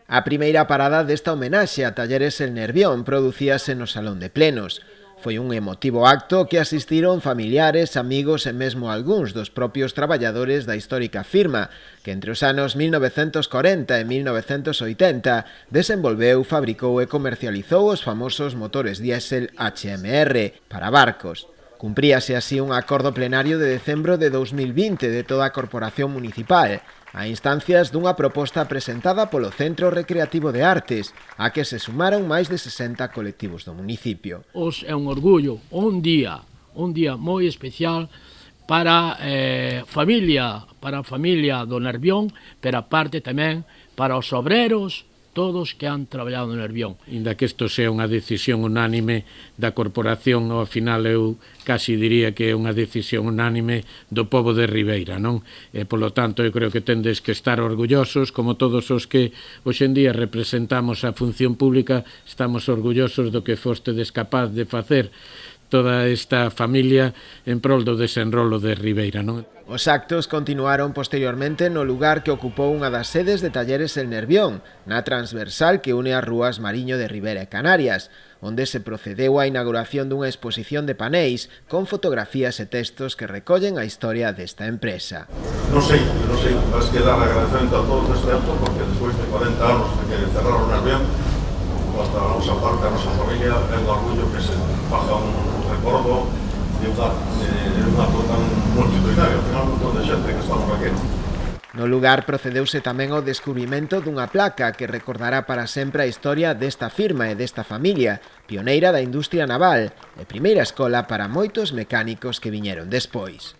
A primeira parada desta homenaxe a Talleres El Nervión producíase no Salón de Plenos. Foi un emotivo acto que asistiron familiares, amigos e mesmo algúns dos propios traballadores da histórica firma, que entre os anos 1940 e 1980 desenvolveu, fabricou e comercializou os famosos motores diésel HMR para barcos. Cumpríase así un acordo plenario de decembro de 2020 de toda a corporación municipal, a instancias dunha proposta presentada polo Centro Recreativo de Artes, a que se sumaron máis de 60 colectivos do municipio. É un orgullo, un día moi especial para a familia do Nervión, pero aparte tamén para os obreros, todos que han traballado no Nervión. Inda que isto sea unha decisión unánime da corporación, ao final eu casi diría que é unha decisión unánime do pobo de Ribeira, non? E, polo tanto, eu creo que tendes que estar orgullosos, como todos os que hoxe en día representamos a función pública, estamos orgullosos do que fostedes capaz de facer toda esta familia en prol do desenrolo de Ribeira, non? Os actos continuaron posteriormente no lugar que ocupou unha das sedes de Talleres El Nervión, na transversal que une as rúas Mariño de Ribera e Canarias, onde se procedeu á inauguración dunha exposición de paneis con fotografías e textos que recollen a historia desta empresa. Non sei, vas que dar agradecemento a todos este acto, porque despois de 40 anos de que cerraron o Nervión, hasta a nosa parte, a nosa familia, é un orgullo que se faga un recordo de un acto tan multitudinario, ao final un montón de xente que estamos aquí. No lugar procedeuse tamén ao descubrimento dunha placa que recordará para sempre a historia desta firma e desta familia, pioneira da industria naval e primeira escola para moitos mecánicos que viñeron despois.